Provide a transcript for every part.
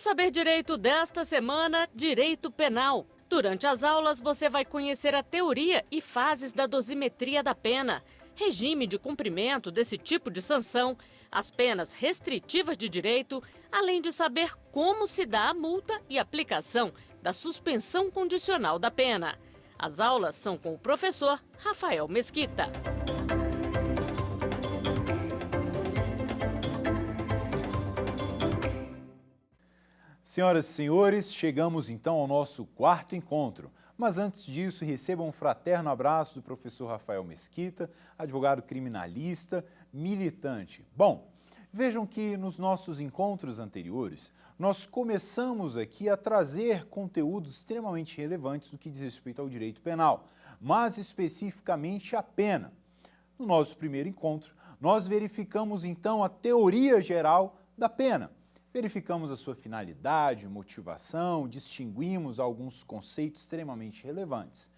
Saber Direito desta semana, Direito Penal. Durante as aulas, você vai conhecer a teoria e fases da dosimetria da pena, regime de cumprimento desse tipo de sanção, as penas restritivas de direito, além de saber como se dá a multa e aplicação da suspensão condicional da pena. As aulas são com o professor Rafael Mesquita. Senhoras e senhores, chegamos então ao nosso quarto encontro. Mas antes disso, recebam um fraterno abraço do professor Rafael Mesquita, advogado criminalista, militante. Bom, vejam que nos nossos encontros anteriores, nós começamos aqui a trazer conteúdos extremamente relevantes do que diz respeito ao direito penal, mas especificamente a pena. No nosso primeiro encontro, nós verificamos então a teoria geral da pena. Verificamos a sua finalidade, motivação, distinguimos alguns conceitos extremamente relevantes.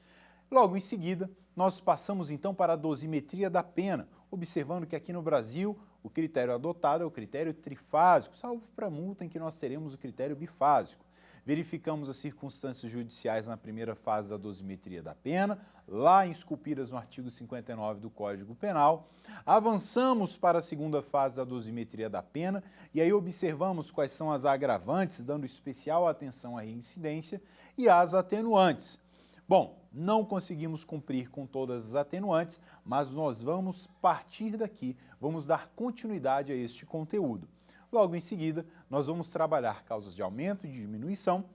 Logo em seguida, nós passamos então para a dosimetria da pena, observando que aqui no Brasil o critério adotado é o critério trifásico, salvo para multa em que nós teremos o critério bifásico. Verificamos as circunstâncias judiciais na primeira fase da dosimetria da pena, lá esculpidas no artigo 59 do Código Penal. Avançamos para a segunda fase da dosimetria da pena e aí observamos quais são as agravantes, dando especial atenção à reincidência, e as atenuantes. Bom, não conseguimos cumprir com todas as atenuantes, mas nós vamos partir daqui, vamos dar continuidade a este conteúdo. Logo em seguida, nós vamos trabalhar causas de aumento e de diminuição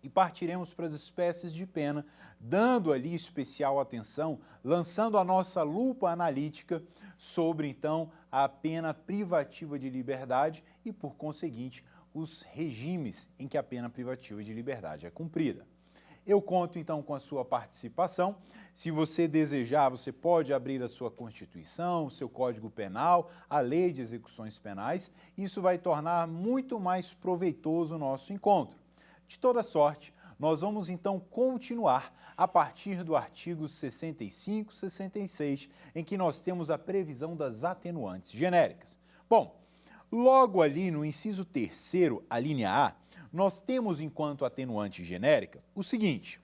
e partiremos para as espécies de pena, dando ali especial atenção, lançando a nossa lupa analítica sobre, então, a pena privativa de liberdade e, por conseguinte, os regimes em que a pena privativa de liberdade é cumprida. Eu conto, então, com a sua participação. Se você desejar, você pode abrir a sua Constituição, o seu Código Penal, a Lei de Execuções Penais. Isso vai tornar muito mais proveitoso o nosso encontro. De toda sorte, nós vamos, então, continuar a partir do artigo 65, 66, em que nós temos a previsão das atenuantes genéricas. Bom, logo ali no inciso 3º, a linha A, nós temos enquanto atenuante genérica o seguinte: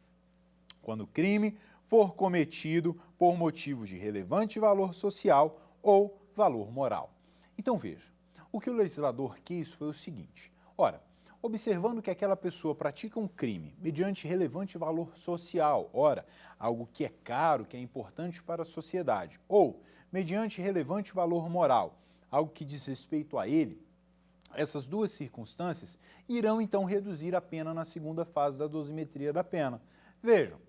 quando o crime for cometido por motivo de relevante valor social ou valor moral. Então veja, o que o legislador quis foi o seguinte: ora, observando que aquela pessoa pratica um crime mediante relevante valor social, ora, algo que é caro, que é importante para a sociedade, ou mediante relevante valor moral, algo que diz respeito a ele, essas duas circunstâncias irão então reduzir a pena na segunda fase da dosimetria da pena. Vejam,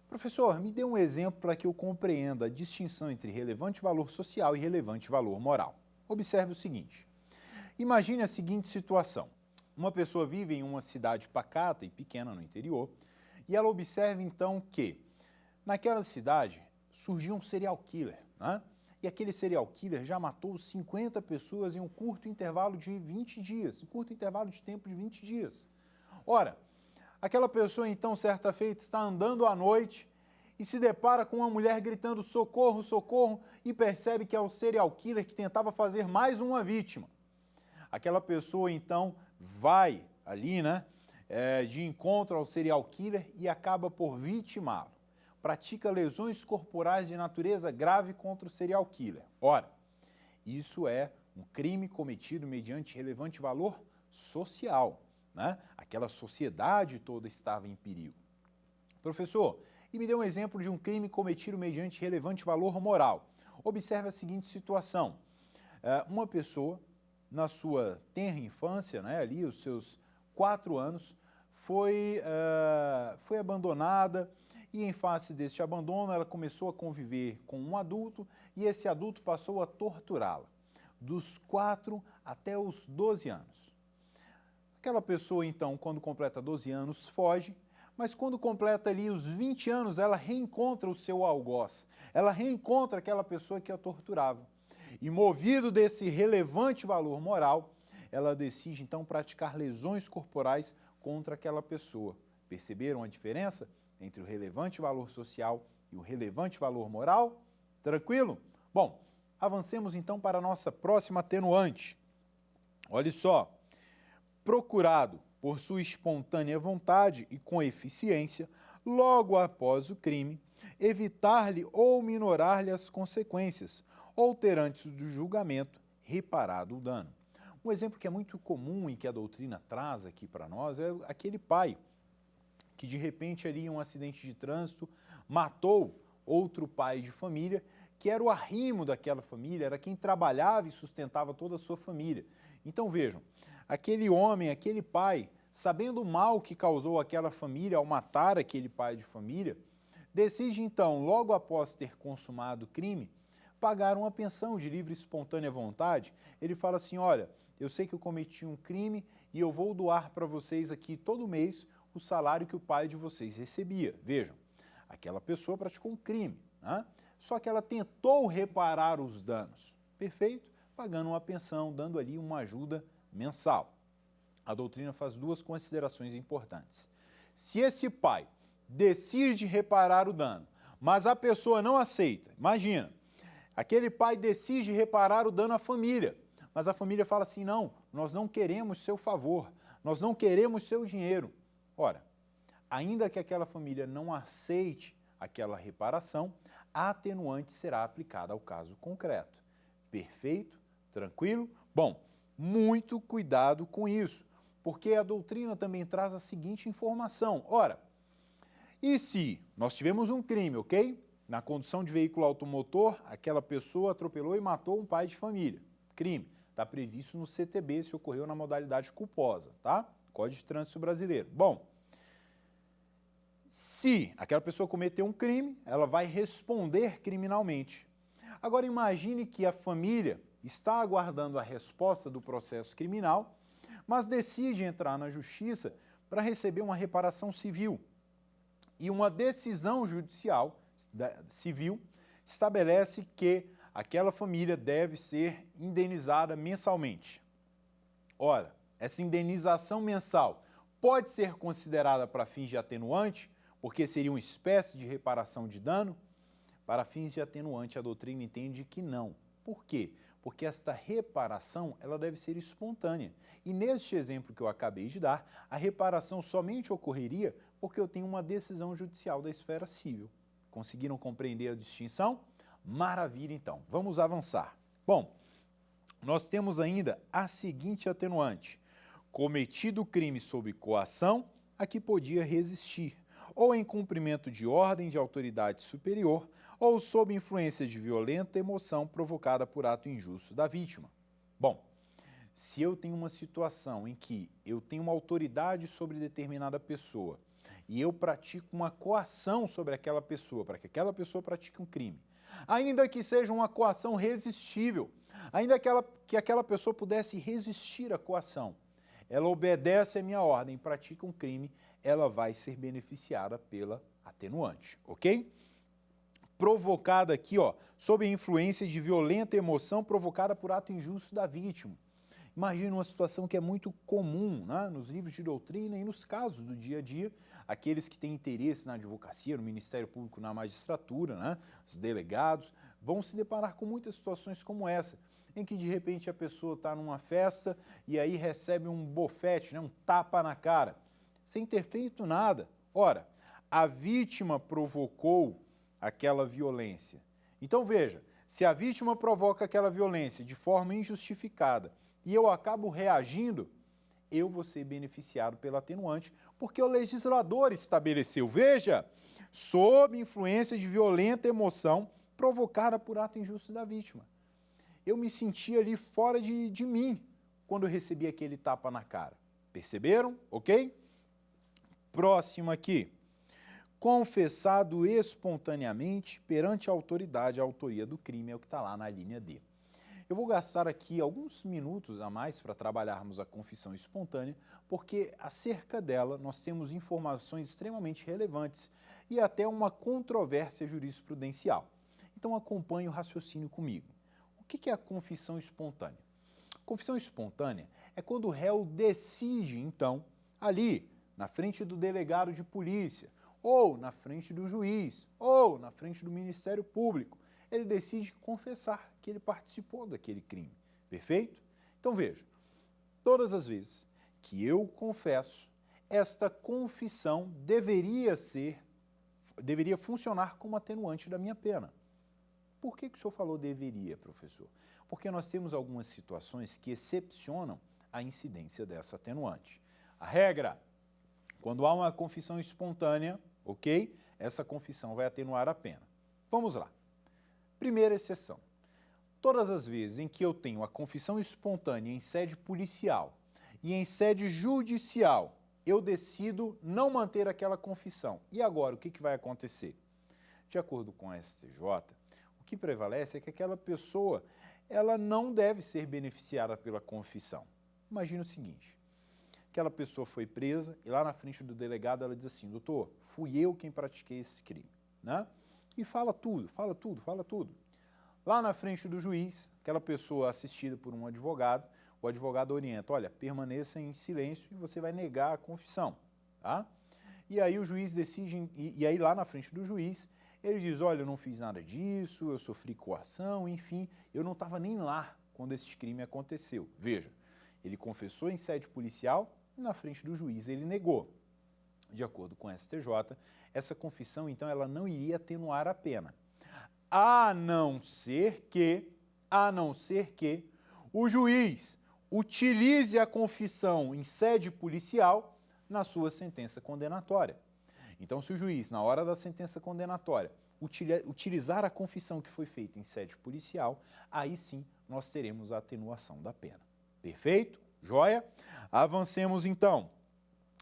professor, me dê um exemplo para que eu compreenda a distinção entre relevante valor social e relevante valor moral. Observe o seguinte: imagine a seguinte situação. Uma pessoa vive em uma cidade pacata e pequena no interior e ela observa então que naquela cidade surgiu um serial killer, né? E aquele serial killer já matou 50 pessoas em um curto intervalo de 20 dias, um curto intervalo de tempo de 20 dias. Ora, aquela pessoa então, certa feita, está andando à noite e se depara com uma mulher gritando socorro, socorro, e percebe que é o serial killer que tentava fazer mais uma vítima. Aquela pessoa então vai ali, né, de encontro ao serial killer e acaba por vitimá-lo. Pratica lesões corporais de natureza grave contra o serial killer. Ora, isso é um crime cometido mediante relevante valor social, né? Aquela sociedade toda estava em perigo. Professor, e me dê um exemplo de um crime cometido mediante relevante valor moral. Observe a seguinte situação: uma pessoa, na sua tenra infância, né, ali os seus 4 anos, foi abandonada. E em face deste abandono, ela começou a conviver com um adulto e esse adulto passou a torturá-la, dos 4 até os 12 anos. Aquela pessoa, então, quando completa 12 anos, foge, mas quando completa ali os 20 anos, ela reencontra o seu algoz, ela reencontra aquela pessoa que a torturava. E movido desse relevante valor moral, ela decide, então, praticar lesões corporais contra aquela pessoa. Perceberam a diferença entre o relevante valor social e o relevante valor moral? Tranquilo? Bom, avancemos então para a nossa próxima atenuante. Olha só, procurado por sua espontânea vontade e com eficiência, logo após o crime, evitar-lhe ou minorar-lhe as consequências, ou ter antes do julgamento reparado o dano. Um exemplo que é muito comum e que a doutrina traz aqui para nós é aquele pai que de repente ali em um acidente de trânsito matou outro pai de família, que era o arrimo daquela família, era quem trabalhava e sustentava toda a sua família. Então vejam, aquele homem, aquele pai, sabendo o mal que causou àquela família ao matar aquele pai de família, decide então, logo após ter consumado o crime, pagar uma pensão de livre e espontânea vontade. Ele fala assim, olha, eu sei que eu cometi um crime e eu vou doar para vocês aqui todo mês o salário que o pai de vocês recebia. Vejam, aquela pessoa praticou um crime, né? Só que ela tentou reparar os danos. Perfeito? Pagando uma pensão, dando ali uma ajuda mensal. A doutrina faz duas considerações importantes. Se esse pai decide reparar o dano, mas a pessoa não aceita, imagina, aquele pai decide reparar o dano à família, mas a família fala assim, não, nós não queremos seu favor, nós não queremos seu dinheiro. Ora, ainda que aquela família não aceite aquela reparação, a atenuante será aplicada ao caso concreto. Perfeito? Tranquilo? Bom, muito cuidado com isso, porque a doutrina também traz a seguinte informação. Ora, e se nós tivemos um crime, ok? Na condução de veículo automotor, aquela pessoa atropelou e matou um pai de família. Crime. Está previsto no CTB se ocorreu na modalidade culposa, tá? Código de Trânsito Brasileiro. Bom, se aquela pessoa cometeu um crime, ela vai responder criminalmente. Agora imagine que a família está aguardando a resposta do processo criminal, mas decide entrar na justiça para receber uma reparação civil. E uma decisão judicial civil estabelece que aquela família deve ser indenizada mensalmente. Ora, essa indenização mensal pode ser considerada para fins de atenuante, porque seria uma espécie de reparação de dano? Para fins de atenuante, a doutrina entende que não. Por quê? Porque esta reparação ela deve ser espontânea. E neste exemplo que eu acabei de dar, a reparação somente ocorreria porque eu tenho uma decisão judicial da esfera civil. Conseguiram compreender a distinção? Maravilha, então. Vamos avançar. Bom, nós temos ainda a seguinte atenuante. Cometido o crime sob coação, a que podia resistir, ou em cumprimento de ordem de autoridade superior, ou sob influência de violenta emoção provocada por ato injusto da vítima. Bom, se eu tenho uma situação em que eu tenho uma autoridade sobre determinada pessoa e eu pratico uma coação sobre aquela pessoa, para que aquela pessoa pratique um crime, ainda que seja uma coação resistível, ainda que aquela pessoa pudesse resistir à coação, ela obedece à minha ordem, pratica um crime, ela vai ser beneficiada pela atenuante, ok? Provocada aqui, ó, sob a influência de violenta emoção provocada por ato injusto da vítima. Imagina uma situação que é muito comum, né, nos livros de doutrina e nos casos do dia a dia, aqueles que têm interesse na advocacia, no Ministério Público, na magistratura, né, os delegados, vão se deparar com muitas situações como essa, em que de repente a pessoa está numa festa e aí recebe um bofete, né, um tapa na cara, sem ter feito nada. Ora, a vítima provocou aquela violência. Então veja, se a vítima provoca aquela violência de forma injustificada e eu acabo reagindo, eu vou ser beneficiado pela atenuante, porque o legislador estabeleceu, veja, sob influência de violenta emoção provocada por ato injusto da vítima. Eu me senti ali fora de mim quando eu recebi aquele tapa na cara. Perceberam? Ok? Próximo aqui. Confessado espontaneamente perante a autoridade a autoria do crime, é o que está lá na linha D. Eu vou gastar aqui alguns minutos a mais para trabalharmos a confissão espontânea, porque acerca dela nós temos informações extremamente relevantes e até uma controvérsia jurisprudencial. Então acompanhe o raciocínio comigo. O que é a confissão espontânea? Confissão espontânea é quando o réu decide, então, ali, na frente do delegado de polícia, ou na frente do juiz, ou na frente do Ministério Público, ele decide confessar que ele participou daquele crime. Perfeito? Então veja, todas as vezes que eu confesso, esta confissão deveria funcionar como atenuante da minha pena. Por que o senhor falou deveria, professor? Porque nós temos algumas situações que excepcionam a incidência dessa atenuante. A regra, quando há uma confissão espontânea, ok? Essa confissão vai atenuar a pena. Vamos lá. Primeira exceção. Todas as vezes em que eu tenho a confissão espontânea em sede policial e em sede judicial, eu decido não manter aquela confissão. E agora, o que vai acontecer? De acordo com a STJ, o que prevalece é que aquela pessoa ela não deve ser beneficiada pela confissão. Imagina o seguinte, aquela pessoa foi presa e lá na frente do delegado ela diz assim, doutor, fui eu quem pratiquei esse crime, né? E fala tudo. Lá na frente do juiz, aquela pessoa assistida por um advogado, o advogado orienta, olha, permaneça em silêncio e você vai negar a confissão, tá? E aí o juiz decide, e aí lá na frente do juiz, ele diz, olha, eu não fiz nada disso, eu sofri coação, enfim, eu não estava nem lá quando esse crime aconteceu. Veja, ele confessou em sede policial e na frente do juiz ele negou. De acordo com a STJ, essa confissão, então, ela não iria atenuar a pena. A não ser que o juiz utilize a confissão em sede policial na sua sentença condenatória. Então, se o juiz, na hora da sentença condenatória, utilizar a confissão que foi feita em sede policial, aí sim nós teremos a atenuação da pena. Perfeito? Joia? Avancemos então.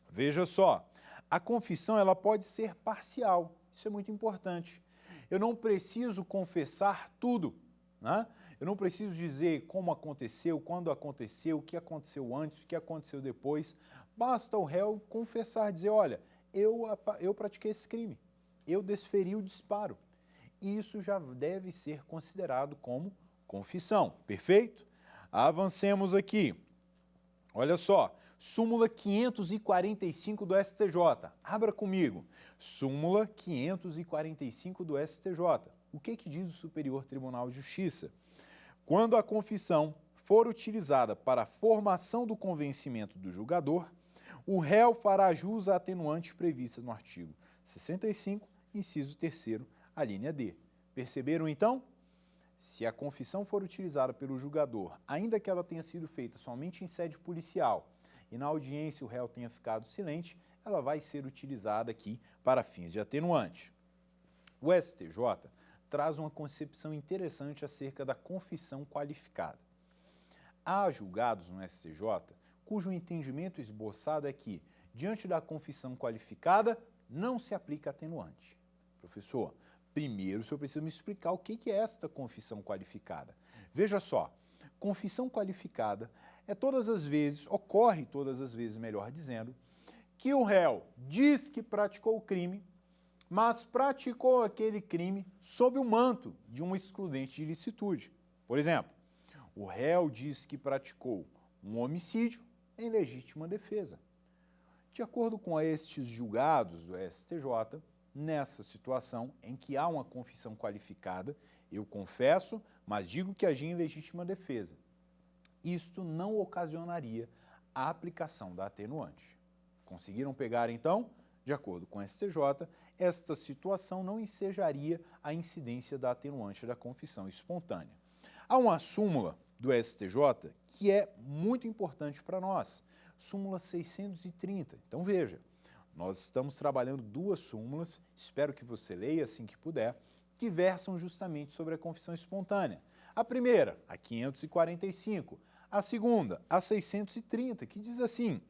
Veja só, a confissão ela pode ser parcial, isso é muito importante. Eu não preciso confessar tudo, né? Eu não preciso dizer como aconteceu, quando aconteceu, o que aconteceu antes, o que aconteceu depois. Basta o réu confessar, dizer, olha, eu pratiquei esse crime, eu desferi o disparo. Isso já deve ser considerado como confissão, perfeito? Avancemos aqui. Olha só, súmula 545 do STJ. Abra comigo. Súmula 545 do STJ. O que diz o Superior Tribunal de Justiça? Quando a confissão for utilizada para a formação do convencimento do julgador, o réu fará jus à atenuante prevista no artigo 65, inciso 3º, a linha D. Perceberam, então? Se a confissão for utilizada pelo julgador, ainda que ela tenha sido feita somente em sede policial e na audiência o réu tenha ficado silente, ela vai ser utilizada aqui para fins de atenuante. O STJ traz uma concepção interessante acerca da confissão qualificada. Há julgados no STJ cujo entendimento esboçado é que, diante da confissão qualificada, não se aplica atenuante. Professor, primeiro o senhor precisa me explicar o que é esta confissão qualificada. Veja só, confissão qualificada ocorre todas as vezes, melhor dizendo, que o réu diz que praticou o crime, mas praticou aquele crime sob o manto de um excludente de ilicitude. Por exemplo, o réu diz que praticou um homicídio em legítima defesa. De acordo com estes julgados do STJ, nessa situação em que há uma confissão qualificada, eu confesso, mas digo que agi em legítima defesa. Isto não ocasionaria a aplicação da atenuante. Conseguiram pegar, então? De acordo com o STJ, esta situação não ensejaria a incidência da atenuante da confissão espontânea. Há uma súmula do STJ que é muito importante para nós, súmula 630. Então veja, nós estamos trabalhando duas súmulas, espero que você leia assim que puder, que versam justamente sobre a confissão espontânea. A primeira, a 545, a segunda, a 630, que diz assim,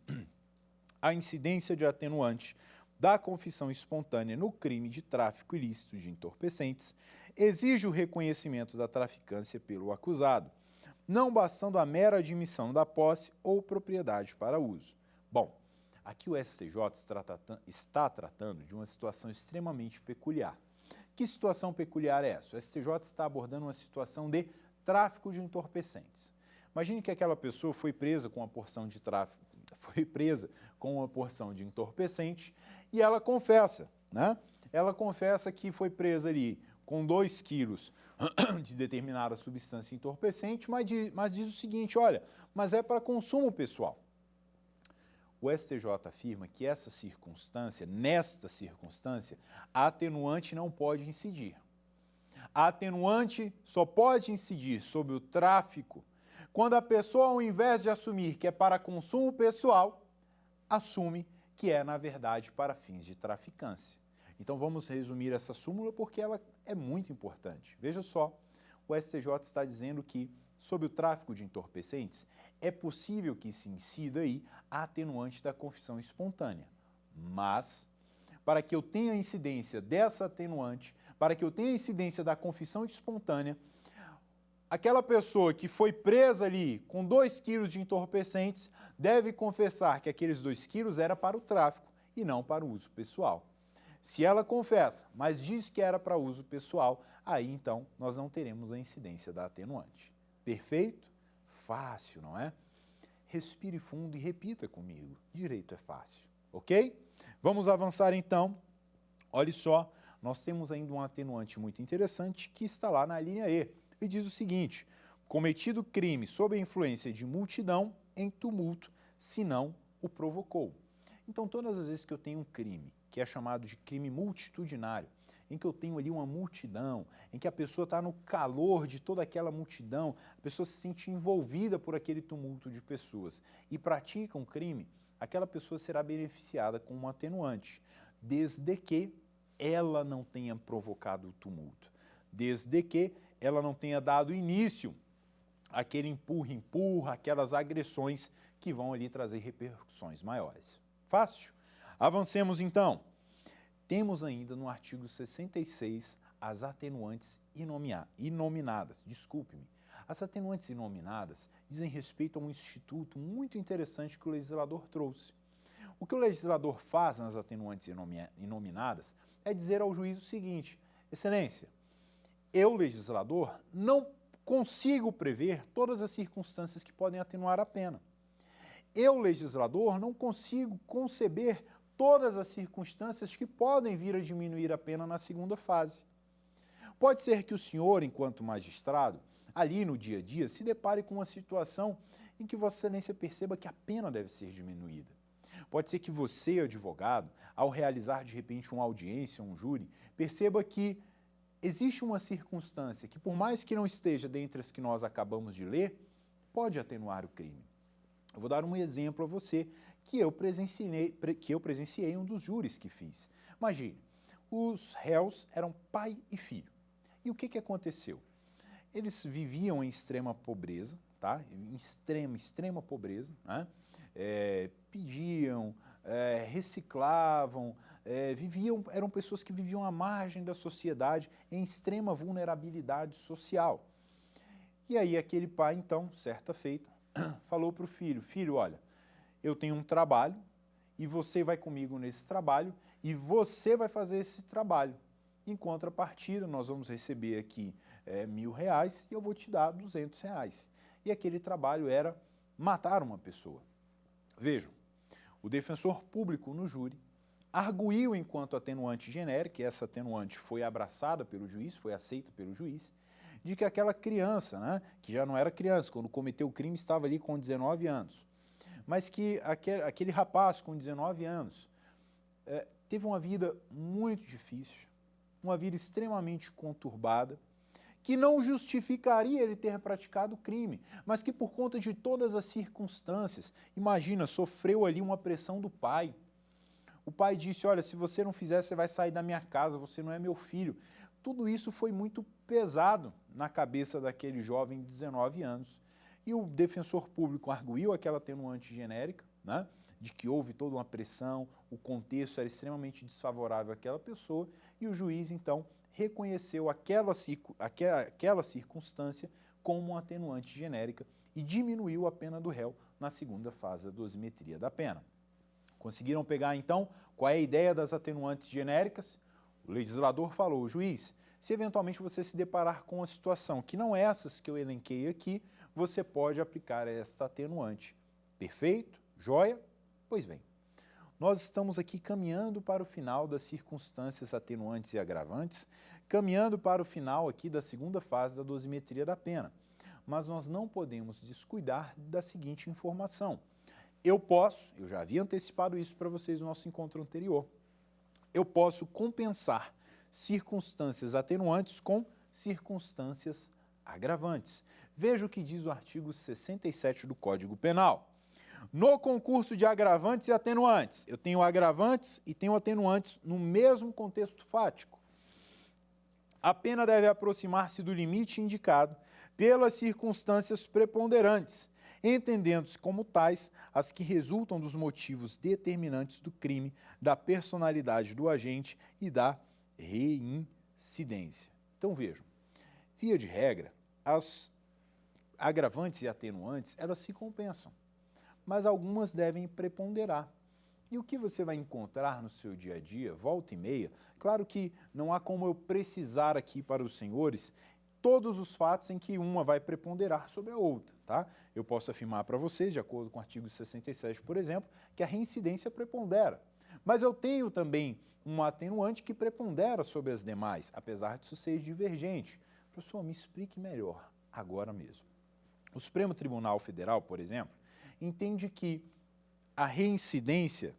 a incidência de atenuante da confissão espontânea no crime de tráfico ilícito de entorpecentes exige o reconhecimento da traficância pelo acusado, não bastando a mera admissão da posse ou propriedade para uso. Bom, aqui o STJ está tratando de uma situação extremamente peculiar. Que situação peculiar é essa? O STJ está abordando uma situação de tráfico de entorpecentes. Imagine que aquela pessoa foi presa com uma porção de entorpecente e ela confessa, né? Ela confessa que foi presa ali com 2 quilos de determinada substância entorpecente, mas diz o seguinte, olha, mas é para consumo pessoal. o STJ afirma que nesta circunstância, a atenuante não pode incidir. A atenuante só pode incidir sobre o tráfico quando a pessoa, ao invés de assumir que é para consumo pessoal, assume que é, na verdade, para fins de traficância. Então vamos resumir essa súmula porque ela é muito importante. Veja só, o STJ está dizendo que, sob o tráfico de entorpecentes, é possível que se incida aí a atenuante da confissão espontânea. Mas, para que eu tenha incidência dessa atenuante, para que eu tenha incidência da confissão espontânea, aquela pessoa que foi presa ali com 2 quilos de entorpecentes deve confessar que aqueles 2 quilos era para o tráfico e não para o uso pessoal. Se ela confessa, mas diz que era para uso pessoal, aí então nós não teremos a incidência da atenuante. Perfeito? Fácil, não é? Respire fundo e repita comigo. Direito é fácil, ok? Vamos avançar então. Olha só, nós temos ainda um atenuante muito interessante que está lá na linha E. E diz o seguinte: cometido crime sob a influência de multidão em tumulto, se não o provocou. Então, todas as vezes que eu tenho um crime, que é chamado de crime multitudinário, em que eu tenho ali uma multidão, em que a pessoa está no calor de toda aquela multidão, a pessoa se sente envolvida por aquele tumulto de pessoas e pratica um crime, aquela pessoa será beneficiada com um atenuante, desde que ela não tenha provocado o tumulto, desde que ela não tenha dado início àquele empurra-empurra, aquelas agressões que vão ali trazer repercussões maiores. Fácil? Avancemos então. Temos ainda no artigo 66 as atenuantes inominadas. Desculpe-me. As atenuantes inominadas dizem respeito a um instituto muito interessante que o legislador trouxe. O que o legislador faz nas atenuantes inominadas é dizer ao juiz o seguinte: Excelência, eu, legislador, não consigo prever todas as circunstâncias que podem atenuar a pena. Eu, legislador, não consigo conceber todas as circunstâncias que podem vir a diminuir a pena na segunda fase. Pode ser que o senhor, enquanto magistrado, ali no dia a dia, se depare com uma situação em que Vossa Excelência perceba que a pena deve ser diminuída. Pode ser que você, advogado, ao realizar de repente uma audiência, um júri, perceba que existe uma circunstância que, por mais que não esteja dentre as que nós acabamos de ler, pode atenuar o crime. Eu vou dar um exemplo a você que eu presenciei um dos júris que fiz. Imagine, os réus eram pai e filho. E o que aconteceu? Eles viviam em extrema pobreza, tá? Em extrema pobreza, né? Pediam, reciclavam, eram pessoas que viviam à margem da sociedade, em extrema vulnerabilidade social. E aí aquele pai, então, certa feita, falou para o filho: filho, olha, eu tenho um trabalho e você vai comigo nesse trabalho e você vai fazer esse trabalho. Em contrapartida, nós vamos receber aqui R$1.000 e eu vou te dar R$200. E aquele trabalho era matar uma pessoa. Vejam, o defensor público no júri arguiu enquanto atenuante genérica, e essa atenuante foi abraçada pelo juiz, foi aceita pelo juiz, de que aquela criança, né, que já não era criança, quando cometeu o crime estava ali com 19 anos, mas que aquele rapaz com 19 anos teve uma vida muito difícil, uma vida extremamente conturbada, que não justificaria ele ter praticado o crime, mas que por conta de todas as circunstâncias, imagina, sofreu ali uma pressão do pai. O pai disse: olha, se você não fizer, você vai sair da minha casa, você não é meu filho. Tudo isso foi muito pesado na cabeça daquele jovem de 19 anos. E o defensor público arguiu aquela atenuante genérica, né, de que houve toda uma pressão, o contexto era extremamente desfavorável àquela pessoa, e o juiz, então, reconheceu aquela circunstância como uma atenuante genérica e diminuiu a pena do réu na segunda fase da dosimetria da pena. Conseguiram pegar, então, qual é a ideia das atenuantes genéricas? O legislador falou: juiz, se eventualmente você se deparar com uma situação que não é essas que eu elenquei aqui, você pode aplicar esta atenuante. Perfeito? Joia? Pois bem, nós estamos aqui caminhando para o final das circunstâncias atenuantes e agravantes, caminhando para o final aqui da segunda fase da dosimetria da pena. Mas nós não podemos descuidar da seguinte informação. eu já havia antecipado isso para vocês no nosso encontro anterior, eu posso compensar circunstâncias atenuantes com circunstâncias agravantes. Veja o que diz o artigo 67 do Código Penal. No concurso de agravantes e atenuantes, eu tenho agravantes e tenho atenuantes no mesmo contexto fático. A pena deve aproximar-se do limite indicado pelas circunstâncias preponderantes, entendendo-se como tais as que resultam dos motivos determinantes do crime, da personalidade do agente e da reincidência. Então vejam, via de regra, as agravantes e atenuantes, elas se compensam, mas algumas devem preponderar. E o que você vai encontrar no seu dia a dia, volta e meia, claro que não há como eu precisar aqui para os senhores todos os fatos em que uma vai preponderar sobre a outra, tá? Eu posso afirmar para vocês, de acordo com o artigo 67, por exemplo, que a reincidência prepondera. Mas eu tenho também um atenuante que prepondera sobre as demais, apesar disso ser divergente. Professor, me explique melhor agora mesmo. O Supremo Tribunal Federal, por exemplo, entende que a reincidência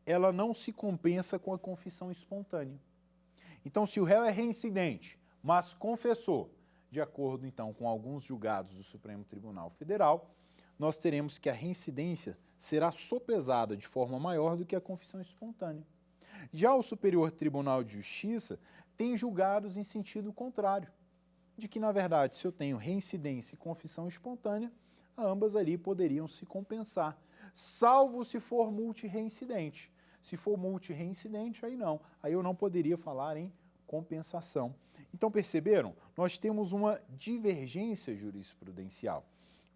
ela não se compensa com a confissão espontânea. Então, se o réu é reincidente, mas confessou, de acordo então com alguns julgados do Supremo Tribunal Federal, nós teremos que a reincidência será sopesada de forma maior do que a confissão espontânea. Já o Superior Tribunal de Justiça tem julgados em sentido contrário, de que, na verdade, se eu tenho reincidência e confissão espontânea, ambas ali poderiam se compensar, salvo se for multirreincidente. Se for multirreincidente, aí não. Aí eu não poderia falar em compensação. Então, perceberam? Nós temos uma divergência jurisprudencial.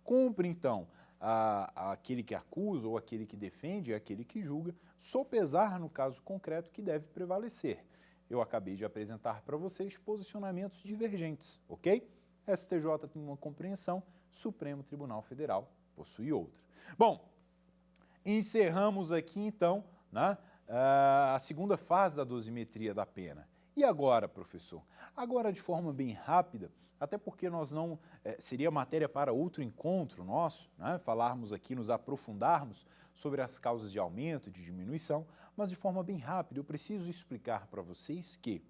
Cumpre, então, aquele que acusa ou aquele que defende, aquele que julga, sopesar no caso concreto que deve prevalecer. Eu acabei de apresentar para vocês posicionamentos divergentes, ok? STJ tem uma compreensão, Supremo Tribunal Federal possui outra. Bom, encerramos aqui então, né, a segunda fase da dosimetria da pena. E agora, professor? Agora, de forma bem rápida, até porque nós não seria matéria para outro encontro nosso, né, falarmos aqui, nos aprofundarmos sobre as causas de aumento e de diminuição, mas de forma bem rápida eu preciso explicar para vocês que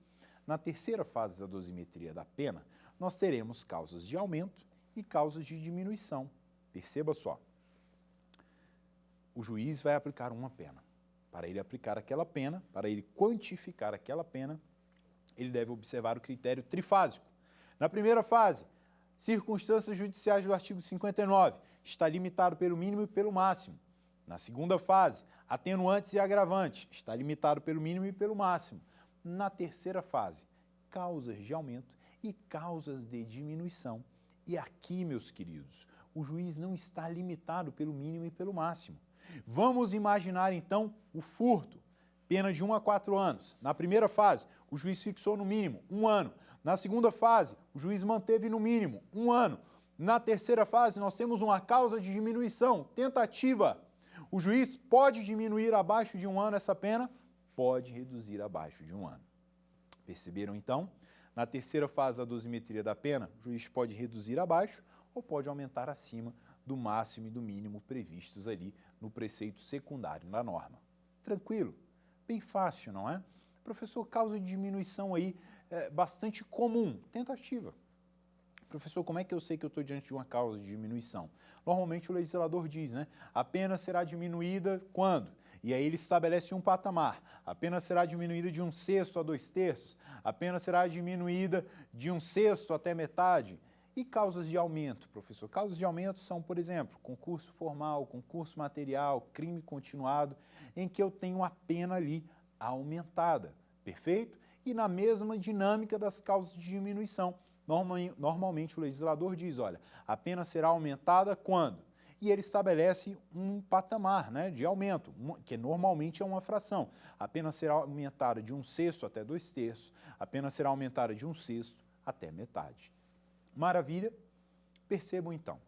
na terceira fase da dosimetria da pena nós teremos causas de aumento e causas de diminuição. Perceba só, o juiz vai aplicar uma pena. Para ele aplicar aquela pena, para ele quantificar aquela pena, ele deve observar o critério trifásico. Na primeira fase, circunstâncias judiciais do artigo 59, está limitado pelo mínimo e pelo máximo. Na segunda fase, atenuantes e agravantes, está limitado pelo mínimo e pelo máximo. Na terceira fase, causas de aumento e causas de diminuição. E aqui, meus queridos, o juiz não está limitado pelo mínimo e pelo máximo. Vamos imaginar, então, o furto. Pena de 1 a 4 anos. Na primeira fase, o juiz fixou no mínimo 1 ano. Na segunda fase, o juiz manteve no mínimo 1 ano. Na terceira fase, nós temos uma causa de diminuição, tentativa. O juiz pode diminuir abaixo de 1 ano essa pena? Pode reduzir abaixo de 1 ano. Perceberam, então? Na terceira fase da dosimetria da pena, o juiz pode reduzir abaixo ou pode aumentar acima do máximo e do mínimo previstos ali no preceito secundário da norma. Tranquilo? Bem fácil, não é? Professor, causa de diminuição aí bastante comum, tentativa. Professor, como é que eu sei que eu estou diante de uma causa de diminuição? Normalmente o legislador diz, né? A pena será diminuída quando? E aí ele estabelece um patamar. A pena será diminuída de 1/6 a 2/3. A pena será diminuída de 1/6 até metade. E causas de aumento, professor? Causas de aumento são, por exemplo, concurso formal, concurso material, crime continuado, em que eu tenho a pena ali aumentada, perfeito? E na mesma dinâmica das causas de diminuição. Normalmente o legislador diz, olha, a pena será aumentada quando? E ele estabelece um patamar, né, de aumento, que normalmente é uma fração. A pena será aumentada de 1/6 até 2/3, a pena será aumentada de 1/6 até metade. Maravilha? Percebam então,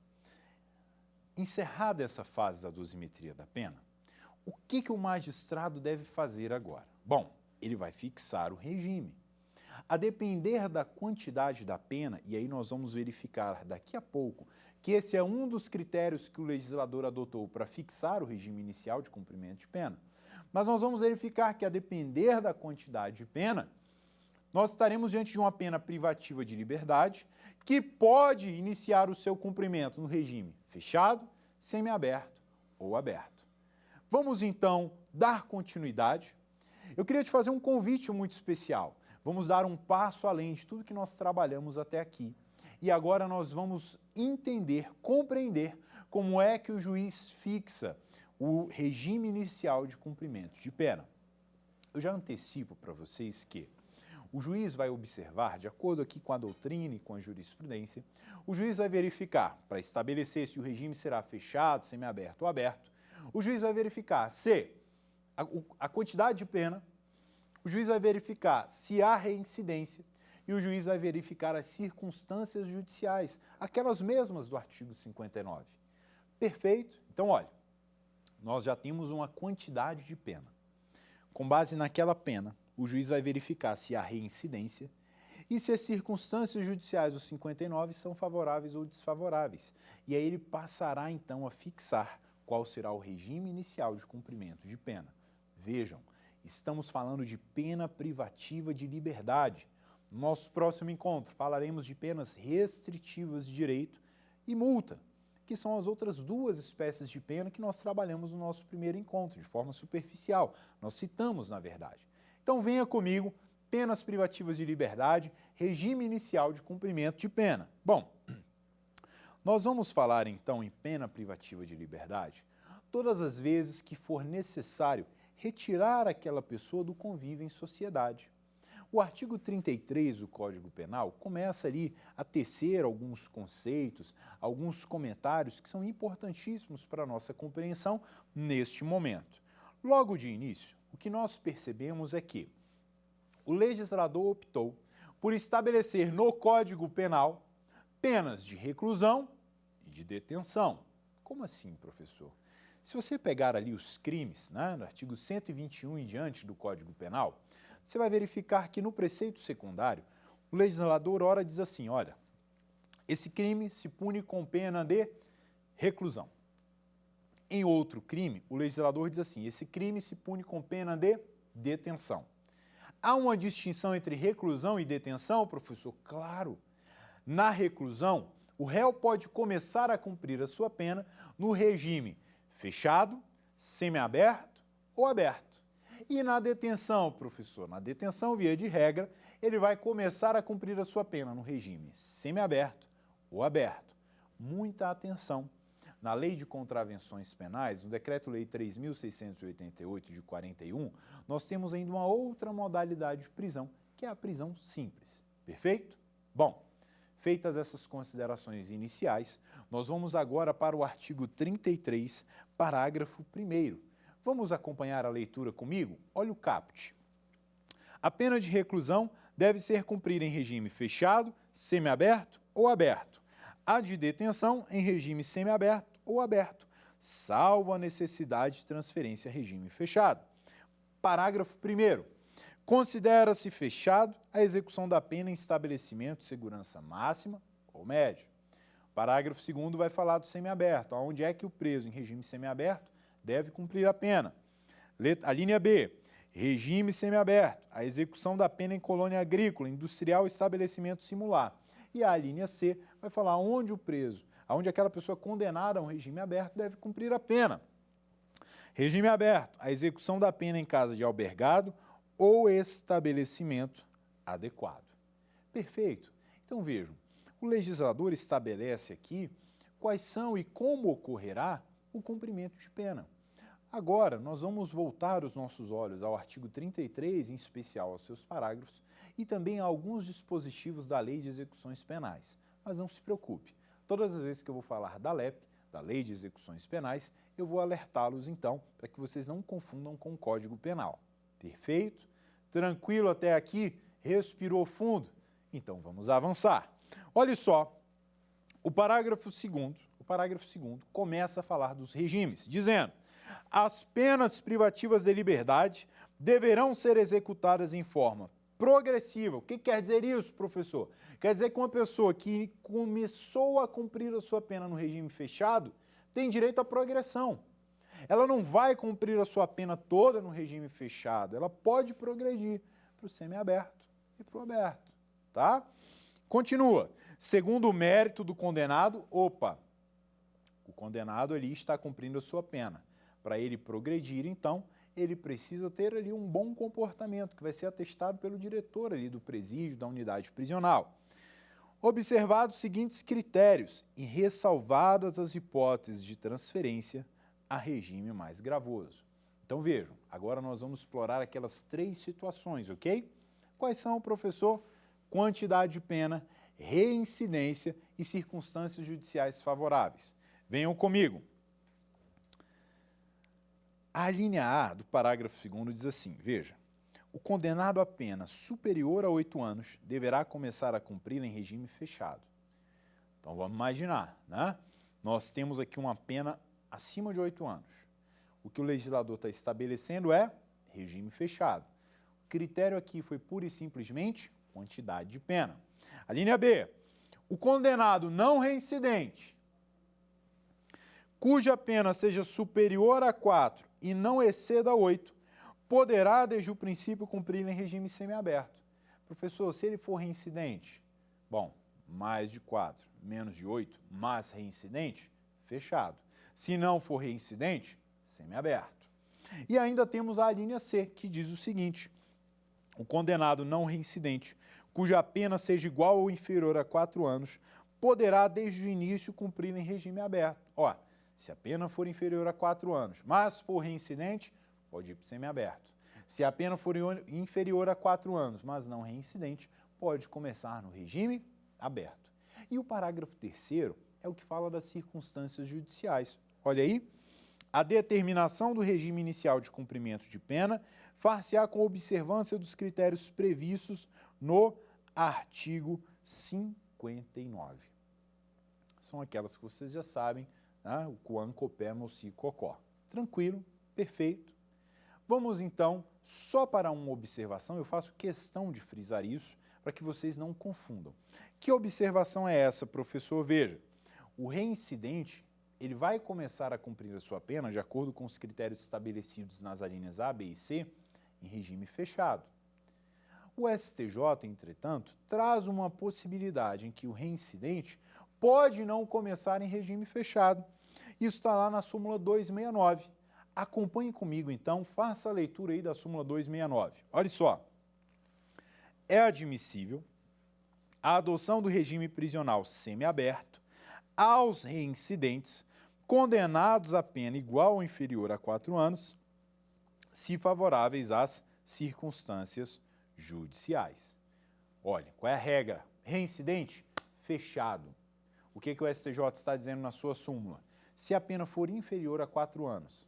encerrada essa fase da dosimetria da pena, o que o magistrado deve fazer agora? Bom, ele vai fixar o regime. A depender da quantidade da pena, e aí nós vamos verificar daqui a pouco que esse é um dos critérios que o legislador adotou para fixar o regime inicial de cumprimento de pena, mas nós vamos verificar que a depender da quantidade de pena, nós estaremos diante de uma pena privativa de liberdade que pode iniciar o seu cumprimento no regime fechado, semiaberto ou aberto. Vamos então dar continuidade. Eu queria te fazer um convite muito especial. Vamos dar um passo além de tudo que nós trabalhamos até aqui. E agora nós vamos entender, compreender como é que o juiz fixa o regime inicial de cumprimento de pena. Eu já antecipo para vocês que o juiz vai observar, de acordo aqui com a doutrina e com a jurisprudência, o juiz vai verificar, para estabelecer se o regime será fechado, semiaberto ou aberto, o juiz vai verificar se a quantidade de pena, o juiz vai verificar se há reincidência e o juiz vai verificar as circunstâncias judiciais, aquelas mesmas do artigo 59. Perfeito? Então, olha, nós já temos uma quantidade de pena. Com base naquela pena, o juiz vai verificar se há reincidência e se as circunstâncias judiciais do 59 são favoráveis ou desfavoráveis. E aí ele passará, então, a fixar qual será o regime inicial de cumprimento de pena. Vejam, estamos falando de pena privativa de liberdade. No nosso próximo encontro, falaremos de penas restritivas de direito e multa, que são as outras duas espécies de pena que nós trabalhamos no nosso primeiro encontro, de forma superficial. Nós citamos, na verdade. Então venha comigo, penas privativas de liberdade, regime inicial de cumprimento de pena. Bom, nós vamos falar então em pena privativa de liberdade todas as vezes que for necessário retirar aquela pessoa do convívio em sociedade. O artigo 33 do Código Penal começa ali a tecer alguns conceitos, alguns comentários que são importantíssimos para a nossa compreensão neste momento. Logo de início, o que nós percebemos é que o legislador optou por estabelecer no Código Penal penas de reclusão e de detenção. Como assim, professor? Se você pegar ali os crimes, né, no artigo 121 em diante do Código Penal, você vai verificar que no preceito secundário, o legislador ora diz assim, olha, esse crime se pune com pena de reclusão. Em outro crime, o legislador diz assim, esse crime se pune com pena de detenção. Há uma distinção entre reclusão e detenção, professor? Claro. Na reclusão, o réu pode começar a cumprir a sua pena no regime fechado, semiaberto ou aberto. E na detenção, professor? Na detenção, via de regra, ele vai começar a cumprir a sua pena no regime semiaberto ou aberto. Muita atenção. Na Lei de Contravenções Penais, no Decreto-Lei 3.688 de 41, nós temos ainda uma outra modalidade de prisão, que é a prisão simples. Perfeito? Bom, feitas essas considerações iniciais, nós vamos agora para o artigo 33, parágrafo 1º. Vamos acompanhar a leitura comigo? Olha o caput. A pena de reclusão deve ser cumprida em regime fechado, semiaberto ou aberto. A de detenção em regime semiaberto ou aberto, salvo a necessidade de transferência a regime fechado. Parágrafo 1º. Considera-se fechado a execução da pena em estabelecimento de segurança máxima ou média. Parágrafo 2º vai falar do semiaberto, onde é que o preso em regime semiaberto deve cumprir a pena. A linha B, regime semiaberto, a execução da pena em colônia agrícola, industrial, estabelecimento singular. E a linha C vai falar onde o preso, onde aquela pessoa condenada a um regime aberto deve cumprir a pena. Regime aberto, a execução da pena em casa de albergado ou estabelecimento adequado. Perfeito. Então vejam, o legislador estabelece aqui quais são e como ocorrerá o cumprimento de pena. Agora, nós vamos voltar os nossos olhos ao artigo 33, em especial aos seus parágrafos, e também a alguns dispositivos da Lei de Execuções Penais. Mas não se preocupe, todas as vezes que eu vou falar da LEP, da Lei de Execuções Penais, eu vou alertá-los então, para que vocês não confundam com o Código Penal. Perfeito? Tranquilo até aqui? Respirou fundo? Então vamos avançar. Olha só, o parágrafo 2º começa a falar dos regimes, dizendo: as penas privativas de liberdade deverão ser executadas em forma progressiva. O que quer dizer isso, professor? Quer dizer que uma pessoa que começou a cumprir a sua pena no regime fechado tem direito à progressão. Ela não vai cumprir a sua pena toda no regime fechado, ela pode progredir para o semiaberto e para o aberto, tá? Continua. Segundo o mérito do condenado, o condenado ali está cumprindo a sua pena. Para ele progredir, então, ele precisa ter ali um bom comportamento, que vai ser atestado pelo diretor ali do presídio, da unidade prisional. Observados os seguintes critérios e ressalvadas as hipóteses de transferência a regime mais gravoso. Então vejam, agora nós vamos explorar aquelas 3 situações, ok? Quais são, professor? Quantidade de pena, reincidência e circunstâncias judiciais favoráveis. Venham comigo. A linha A do parágrafo 2º diz assim, veja, o condenado a pena superior a 8 anos deverá começar a cumpri-la em regime fechado. Então vamos imaginar, né? Nós temos aqui uma pena acima de 8 anos. O que o legislador está estabelecendo é regime fechado. O critério aqui foi pura e simplesmente quantidade de pena. A linha B, o condenado não reincidente, cuja pena seja superior a 4 e não exceda 8, poderá, desde o princípio, cumprir em regime semiaberto. Professor, se ele for reincidente, bom, mais de 4, menos de 8, mas reincidente, fechado. Se não for reincidente, semiaberto. E ainda temos a linha C, que diz o seguinte, o condenado não reincidente, cuja pena seja igual ou inferior a 4 anos, poderá, desde o início, cumprir em regime aberto. Ó, se a pena for inferior a 4 anos, mas for reincidente, pode ir para o semiaberto. Se a pena for inferior a 4 anos, mas não reincidente, pode começar no regime aberto. E o parágrafo 3º é o que fala das circunstâncias judiciais. Olha aí, a determinação do regime inicial de cumprimento de pena far-se-á com observância dos critérios previstos no artigo 59. São aquelas que vocês já sabem, né? O Quan, Copé, Moci, Cocó. Tranquilo, perfeito. Vamos então, só para uma observação, eu faço questão de frisar isso, para que vocês não confundam. Que observação é essa, professor? Veja, o reincidente, ele vai começar a cumprir a sua pena, de acordo com os critérios estabelecidos nas alíneas A, B e C, em regime fechado. O STJ, entretanto, traz uma possibilidade em que o reincidente pode não começar em regime fechado. Isso está lá na súmula 269. Acompanhe comigo, então, faça a leitura aí da súmula 269. Olha só. É admissível a adoção do regime prisional semiaberto aos reincidentes condenados a pena igual ou inferior a 4 anos, se favoráveis às circunstâncias judiciais. Olha, qual é a regra? Reincidente? Fechado. O que o STJ está dizendo na sua súmula? Se a pena for inferior a 4 anos,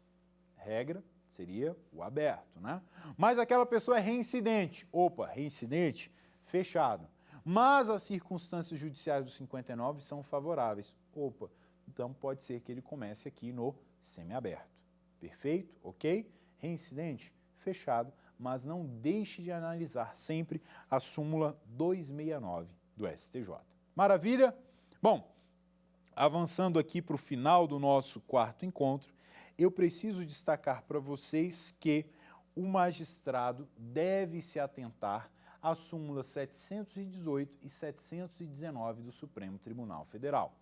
regra seria o aberto, né? Mas aquela pessoa é reincidente. Opa, reincidente? Fechado. Mas as circunstâncias judiciais do 59 são favoráveis. Opa, então pode ser que ele comece aqui no semiaberto. Perfeito? Ok? Reincidente? Fechado. Mas não deixe de analisar sempre a súmula 269 do STJ. Maravilha? Bom, avançando aqui para o final do nosso quarto encontro, eu preciso destacar para vocês que o magistrado deve se atentar às súmulas 718 e 719 do Supremo Tribunal Federal.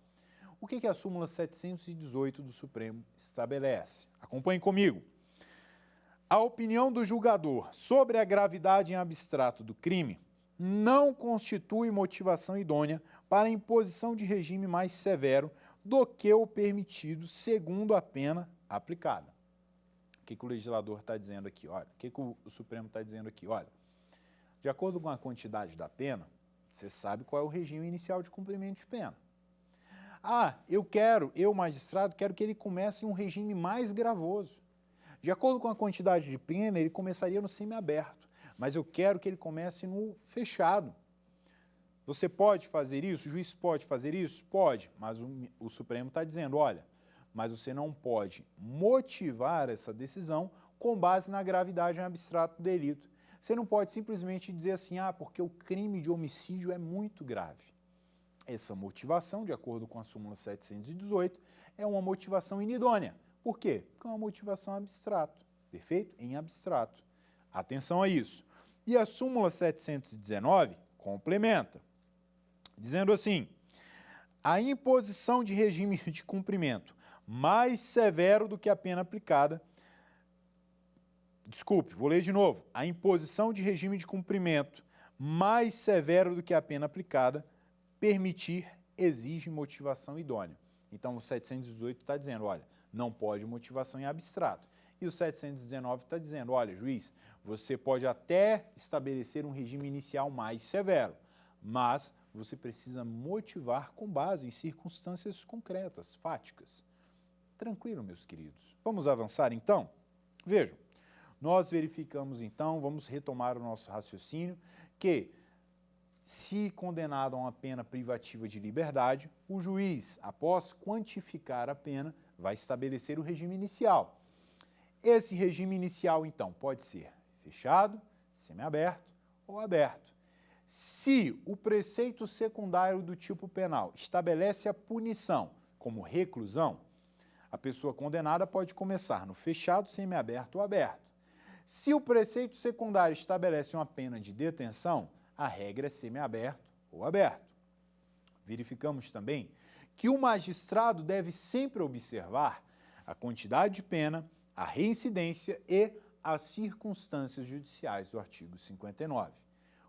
O que a súmula 718 do Supremo estabelece? Acompanhe comigo. A opinião do julgador sobre a gravidade em abstrato do crime não constitui motivação idônea para a imposição de regime mais severo do que o permitido segundo a pena aplicada. O que o legislador está dizendo aqui? Olha, o que o Supremo está dizendo aqui? Olha, de acordo com a quantidade da pena, você sabe qual é o regime inicial de cumprimento de pena. Ah, eu magistrado, quero que ele comece em um regime mais gravoso. De acordo com a quantidade de pena, ele começaria no semiaberto, mas eu quero que ele comece no fechado. Você pode fazer isso? O juiz pode fazer isso? Pode, mas o Supremo está dizendo, olha, mas você não pode motivar essa decisão com base na gravidade em abstrato do delito. Você não pode simplesmente dizer assim, porque o crime de homicídio é muito grave. Essa motivação, de acordo com a súmula 718, é uma motivação inidônea. Por quê? Porque é uma motivação abstrata, perfeito? Em abstrato. Atenção a isso. E a súmula 719 complementa, dizendo assim, a imposição de regime de cumprimento mais severo do que a pena aplicada. Desculpe, vou ler de novo. A imposição de regime de cumprimento mais severo do que a pena aplicada permitir exige motivação idônea. Então, o 718 está dizendo, olha, não pode motivação em abstrato. E o 719 está dizendo, olha, juiz, você pode até estabelecer um regime inicial mais severo, mas você precisa motivar com base em circunstâncias concretas, fáticas. Tranquilo, meus queridos. Vamos avançar, então? Vejam, nós verificamos, então, vamos retomar o nosso raciocínio, que se condenado a uma pena privativa de liberdade, o juiz, após quantificar a pena, vai estabelecer o regime inicial. Esse regime inicial, então, pode ser fechado, semiaberto ou aberto. Se o preceito secundário do tipo penal estabelece a punição como reclusão, a pessoa condenada pode começar no fechado, semiaberto ou aberto. Se o preceito secundário estabelece uma pena de detenção, a regra é semiaberto ou aberto. Verificamos também que o magistrado deve sempre observar a quantidade de pena, a reincidência e as circunstâncias judiciais do artigo 59.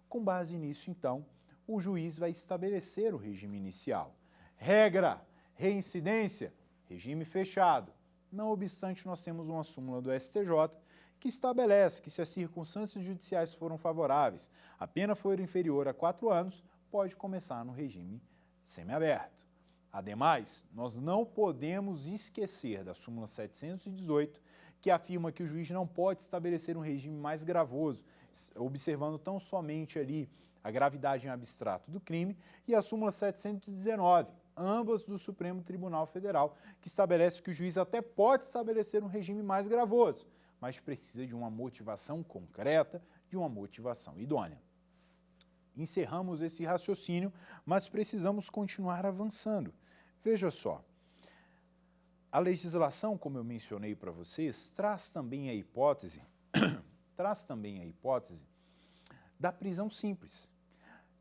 Com base nisso, então, o juiz vai estabelecer o regime inicial. Regra, reincidência, regime fechado. Não obstante, nós temos uma súmula do STJ que estabelece que se as circunstâncias judiciais foram favoráveis, a pena for inferior a 4 anos, pode começar no regime semiaberto. Ademais, nós não podemos esquecer da súmula 718, que afirma que o juiz não pode estabelecer um regime mais gravoso, observando tão somente ali a gravidade em abstrato do crime, e a súmula 719, ambas do Supremo Tribunal Federal, que estabelece que o juiz até pode estabelecer um regime mais gravoso, mas precisa de uma motivação concreta, de uma motivação idônea. Encerramos esse raciocínio, mas precisamos continuar avançando. Veja só, a legislação, como eu mencionei para vocês, traz também a hipótese da prisão simples.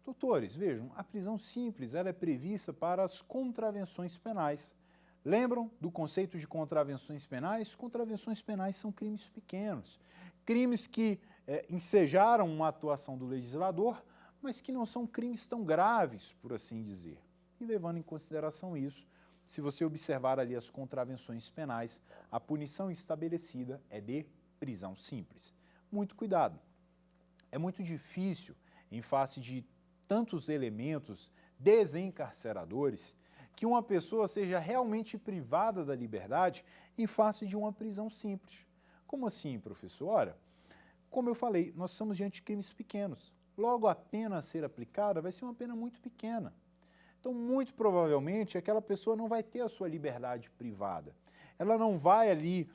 Doutores, vejam, a prisão simples ela é prevista para as contravenções penais. Lembram do conceito de contravenções penais? Contravenções penais são crimes pequenos, crimes que ensejaram uma atuação do legislador, mas que não são crimes tão graves, por assim dizer. E levando em consideração isso, se você observar ali as contravenções penais, a punição estabelecida é de prisão simples. Muito cuidado. É muito difícil, em face de tantos elementos desencarceradores, que uma pessoa seja realmente privada da liberdade em face de uma prisão simples. Como assim, professor? Ora, como eu falei, nós estamos diante de crimes pequenos. Logo, a pena a ser aplicada vai ser uma pena muito pequena. Então, muito provavelmente, aquela pessoa não vai ter a sua liberdade privada. Ela não vai ali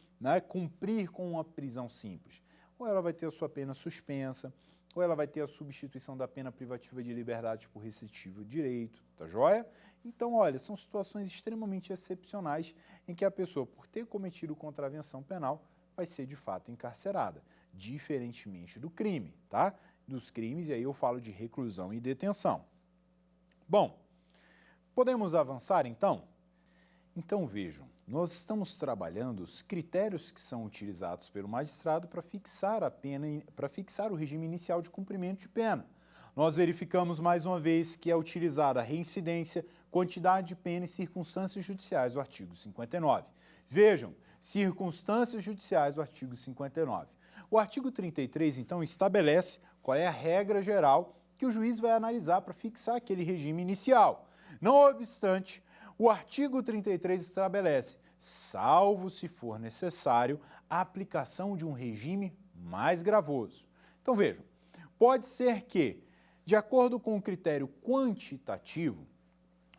cumprir com uma prisão simples. Ou ela vai ter a sua pena suspensa, ou ela vai ter a substituição da pena privativa de liberdade por restritivo de direito, tá joia? Então, olha, são situações extremamente excepcionais em que a pessoa, por ter cometido contravenção penal, vai ser de fato encarcerada, diferentemente do crime, tá? Dos crimes, e aí eu falo de reclusão e detenção. Bom, podemos avançar então? Então vejam, nós estamos trabalhando os critérios que são utilizados pelo magistrado para fixar a pena, para fixar o regime inicial de cumprimento de pena. Nós verificamos mais uma vez que é utilizada a reincidência, quantidade de pena e circunstâncias judiciais do artigo 59. Vejam, circunstâncias judiciais do artigo 59. O artigo 33, então, estabelece qual é a regra geral que o juiz vai analisar para fixar aquele regime inicial. Não obstante, o artigo 33 estabelece, salvo se for necessário, a aplicação de um regime mais gravoso. Então vejam, pode ser que, de acordo com o critério quantitativo,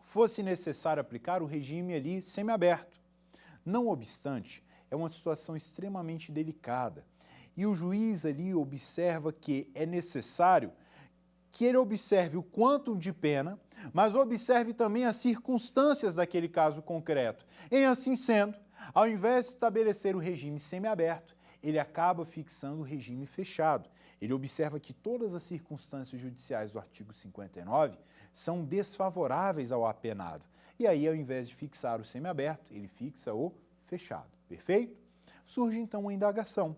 fosse necessário aplicar o regime ali semiaberto. Não obstante, é uma situação extremamente delicada e o juiz ali observa que é necessário que ele observe o quantum de pena, mas observe também as circunstâncias daquele caso concreto. Em assim sendo, ao invés de estabelecer o regime semiaberto, ele acaba fixando o regime fechado. Ele observa que todas as circunstâncias judiciais do artigo 59 são desfavoráveis ao apenado. E aí, ao invés de fixar o semiaberto, ele fixa o fechado. Perfeito? Surge então uma indagação.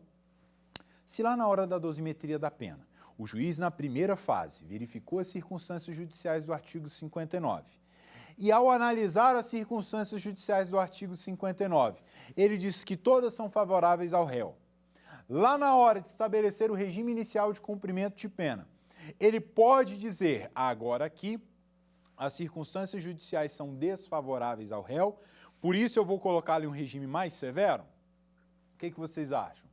Se lá na hora da dosimetria da pena, o juiz, na primeira fase, verificou as circunstâncias judiciais do artigo 59 e, ao analisar as circunstâncias judiciais do artigo 59, ele diz que todas são favoráveis ao réu. Lá na hora de estabelecer o regime inicial de cumprimento de pena, ele pode dizer, agora aqui, as circunstâncias judiciais são desfavoráveis ao réu, por isso eu vou colocar ali um regime mais severo? O que vocês acham?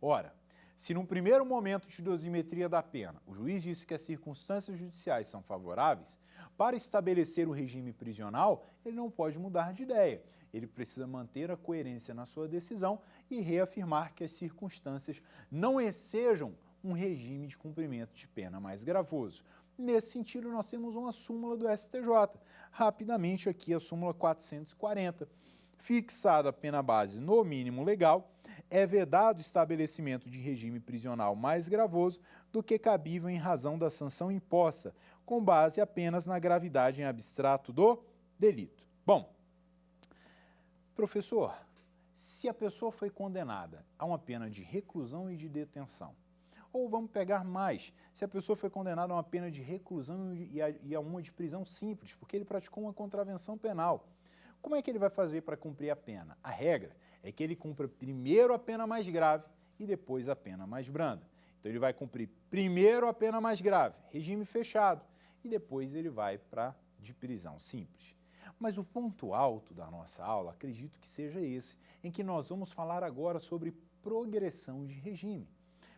Ora, se num primeiro momento de dosimetria da pena, o juiz disse que as circunstâncias judiciais são favoráveis, para estabelecer o regime prisional, ele não pode mudar de ideia. Ele precisa manter a coerência na sua decisão e reafirmar que as circunstâncias não ensejam um regime de cumprimento de pena mais gravoso. Nesse sentido, nós temos uma súmula do STJ. Rapidamente aqui a súmula 440. Fixada a pena base no mínimo legal, é vedado o estabelecimento de regime prisional mais gravoso do que cabível em razão da sanção imposta, com base apenas na gravidade em abstrato do delito. Bom, professor, se a pessoa foi condenada a uma pena de reclusão e de detenção, ou vamos pegar mais, se a pessoa foi condenada a uma pena de reclusão e a uma de prisão simples, porque ele praticou uma contravenção penal, como é que ele vai fazer para cumprir a pena? A regra é que ele cumpra primeiro a pena mais grave e depois a pena mais branda. Então ele vai cumprir primeiro a pena mais grave, regime fechado, e depois ele vai para de prisão simples. Mas o ponto alto da nossa aula, acredito que seja esse, em que nós vamos falar agora sobre progressão de regime.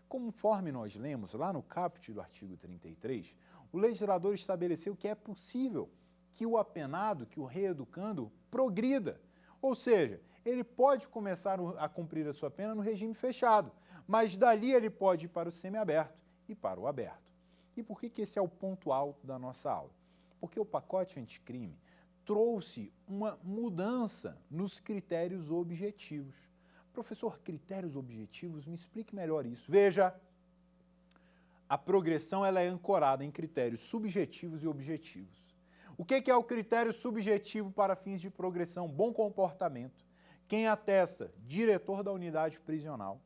Conforme nós lemos lá no caput do artigo 33, o legislador estabeleceu que é possível que o apenado, que o reeducando, progrida. Ou seja, ele pode começar a cumprir a sua pena no regime fechado, mas dali ele pode ir para o semiaberto e para o aberto. E por que esse é o ponto alto da nossa aula? Porque o pacote anticrime trouxe uma mudança nos critérios objetivos. Professor, critérios objetivos, me explique melhor isso. Veja, a progressão ela é ancorada em critérios subjetivos e objetivos. O que é o critério subjetivo para fins de progressão? Bom comportamento. Quem atesta? Diretor da unidade prisional.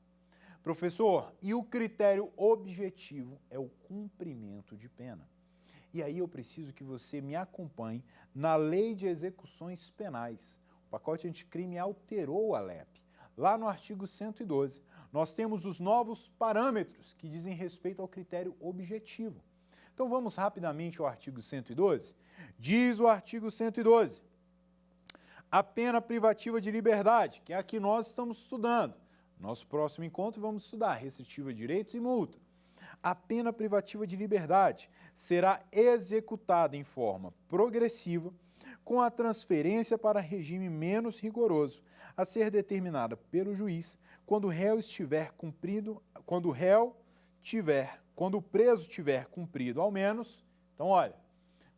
Professor, e o critério objetivo é o cumprimento de pena. E aí eu preciso que você me acompanhe na Lei de Execuções Penais. O pacote anticrime alterou a LEP. Lá no artigo 112, nós temos os novos parâmetros que dizem respeito ao critério objetivo. Então vamos rapidamente ao artigo 112. Diz o artigo 112, a pena privativa de liberdade, que é a que nós estamos estudando. Nosso próximo encontro vamos estudar restritiva de direitos e multa. A pena privativa de liberdade será executada em forma progressiva com a transferência para regime menos rigoroso, a ser determinada pelo juiz quando o preso tiver cumprido ao menos. Então, olha,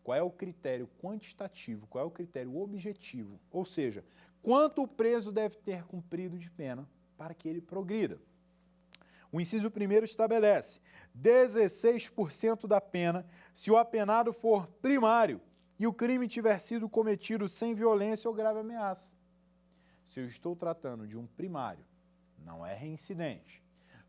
qual é o critério quantitativo, qual é o critério objetivo, ou seja, quanto o preso deve ter cumprido de pena para que ele progrida. O inciso 1º estabelece 16% da pena se o apenado for primário e o crime tiver sido cometido sem violência ou grave ameaça. Se eu estou tratando de um primário, não é reincidente,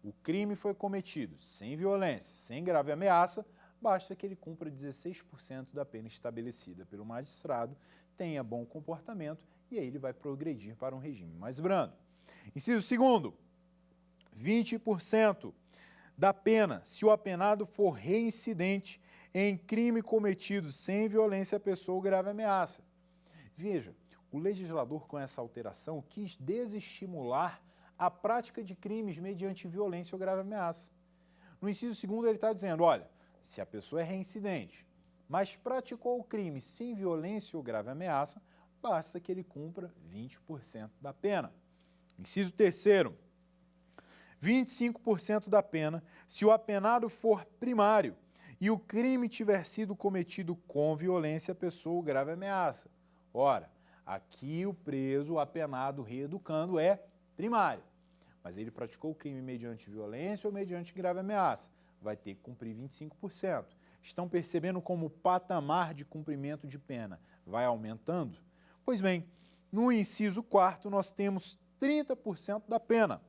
o crime foi cometido sem violência, sem grave ameaça, basta que ele cumpra 16% da pena estabelecida pelo magistrado, tenha bom comportamento e aí ele vai progredir para um regime mais brando. Inciso 2º, 20% da pena se o apenado for reincidente em crime cometido sem violência à pessoa ou grave ameaça. Veja, o legislador com essa alteração quis desestimular a prática de crimes mediante violência ou grave ameaça. No inciso 2º ele está dizendo, olha, se a pessoa é reincidente, mas praticou o crime sem violência ou grave ameaça, basta que ele cumpra 20% da pena. Inciso 3º, 25% da pena se o apenado for primário e o crime tiver sido cometido com violência, pessoa ou grave ameaça. Ora, aqui o preso, o apenado reeducando é primário, mas ele praticou o crime mediante violência ou mediante grave ameaça. Vai ter que cumprir 25%. Estão percebendo como o patamar de cumprimento de pena vai aumentando? Pois bem, no inciso 4º nós temos 30% da pena.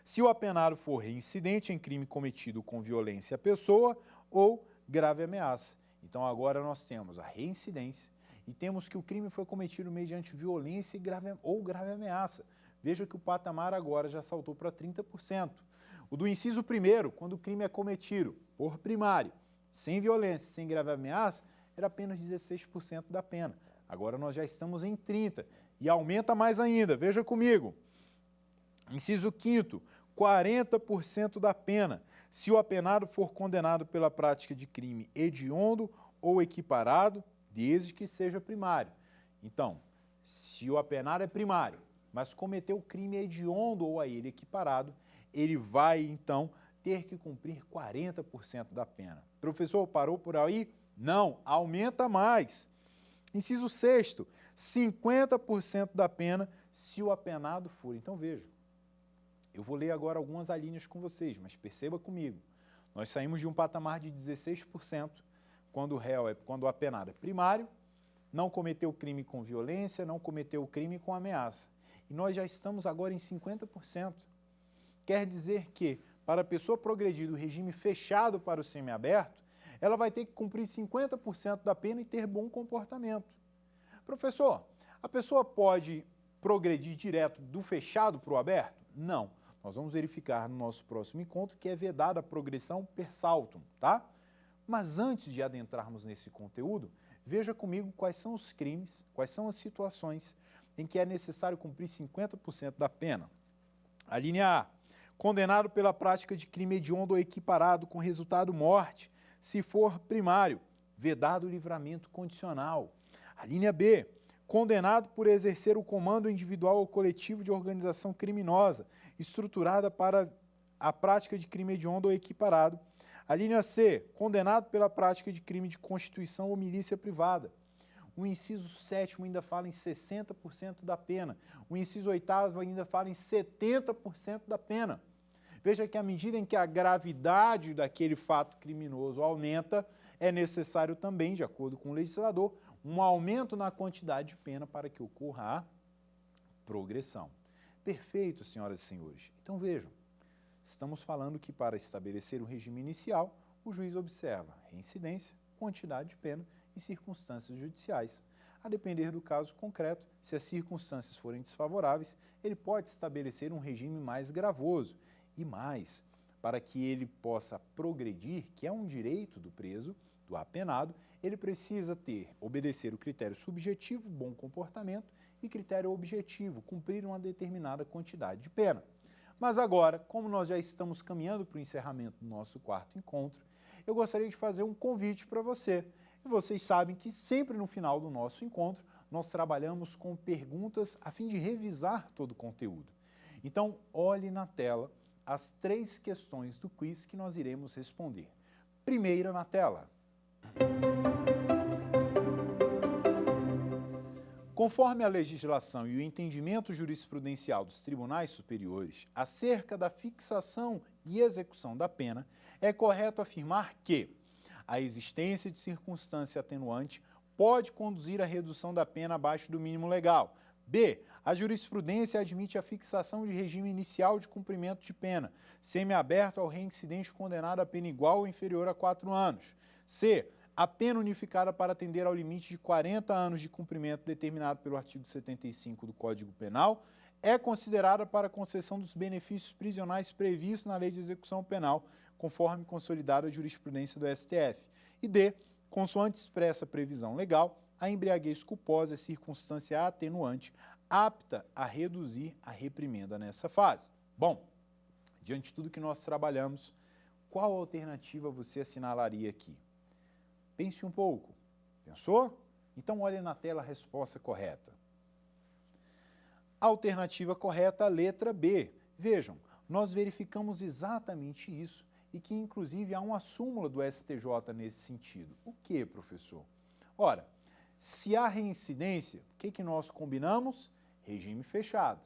Se o apenado for reincidente em crime cometido com violência à pessoa ou grave ameaça. Então agora nós temos a reincidência e temos que o crime foi cometido mediante violência ou grave ameaça. Veja que o patamar agora já saltou para 30%. O do inciso 1º, quando o crime é cometido por primário, sem violência, sem grave ameaça, era apenas 16% da pena. Agora nós já estamos em 30% e aumenta mais ainda. Veja comigo. Inciso 5º, 40% da pena, se o apenado for condenado pela prática de crime hediondo ou equiparado, desde que seja primário. Então, se o apenado é primário, mas cometeu crime hediondo ou a ele equiparado, ele vai, então, ter que cumprir 40% da pena. Professor, parou por aí? Não, aumenta mais. Inciso 6º, 50% da pena se o apenado for. Então, veja, eu vou ler agora algumas alíneas com vocês, mas perceba comigo. Nós saímos de um patamar de 16% quando o apenado é primário, não cometeu crime com violência, não cometeu crime com ameaça. E nós já estamos agora em 50%. Quer dizer que, para a pessoa progredir do regime fechado para o semiaberto, ela vai ter que cumprir 50% da pena e ter bom comportamento. Professor, a pessoa pode progredir direto do fechado para o aberto? Não. Nós vamos verificar no nosso próximo encontro que é vedada a progressão per saltum, tá? Mas antes de adentrarmos nesse conteúdo, veja comigo quais são os crimes, quais são as situações em que é necessário cumprir 50% da pena. A linha A, condenado pela prática de crime hediondo ou equiparado com resultado morte, se for primário, vedado o livramento condicional. A linha B, condenado por exercer o comando individual ou coletivo de organização criminosa, estruturada para a prática de crime hediondo ou equiparado. A linha C, condenado pela prática de crime de constituição ou milícia privada. O inciso 7º ainda fala em 60% da pena. O inciso 8º ainda fala em 70% da pena. Veja que à medida em que a gravidade daquele fato criminoso aumenta, é necessário também, de acordo com o legislador, um aumento na quantidade de pena para que ocorra a progressão. Perfeito, senhoras e senhores. Então vejam, estamos falando que para estabelecer o regime inicial, o juiz observa reincidência, quantidade de pena e circunstâncias judiciais. A depender do caso concreto, se as circunstâncias forem desfavoráveis, ele pode estabelecer um regime mais gravoso e mais, para que ele possa progredir, que é um direito do preso, do apenado, ele precisa obedecer o critério subjetivo, bom comportamento, e critério objetivo, cumprir uma determinada quantidade de pena. Mas agora, como nós já estamos caminhando para o encerramento do nosso quarto encontro, eu gostaria de fazer um convite para você. E vocês sabem que sempre no final do nosso encontro, nós trabalhamos com perguntas a fim de revisar todo o conteúdo. Então, olhe na tela as 3 questões do quiz que nós iremos responder. Primeira na tela. Conforme a legislação e o entendimento jurisprudencial dos tribunais superiores acerca da fixação e execução da pena, é correto afirmar que a existência de circunstância atenuante pode conduzir à redução da pena abaixo do mínimo legal. B. A jurisprudência admite a fixação de regime inicial de cumprimento de pena, semiaberto ao reincidente condenado a pena igual ou inferior a 4 anos. C. A pena unificada para atender ao limite de 40 anos de cumprimento determinado pelo artigo 75 do Código Penal é considerada para concessão dos benefícios prisionais previstos na Lei de Execução Penal, conforme consolidada a jurisprudência do STF. E D. Consoante expressa previsão legal, a embriaguez culposa é circunstância atenuante apta a reduzir a reprimenda nessa fase. Bom, diante de tudo que nós trabalhamos, qual alternativa você assinalaria aqui? Pense um pouco. Pensou? Então olhe na tela a resposta correta. A alternativa correta, a letra B. Vejam, nós verificamos exatamente isso e que, inclusive, há uma súmula do STJ nesse sentido. O que, professor? Ora, se há reincidência, o que nós combinamos? Regime fechado.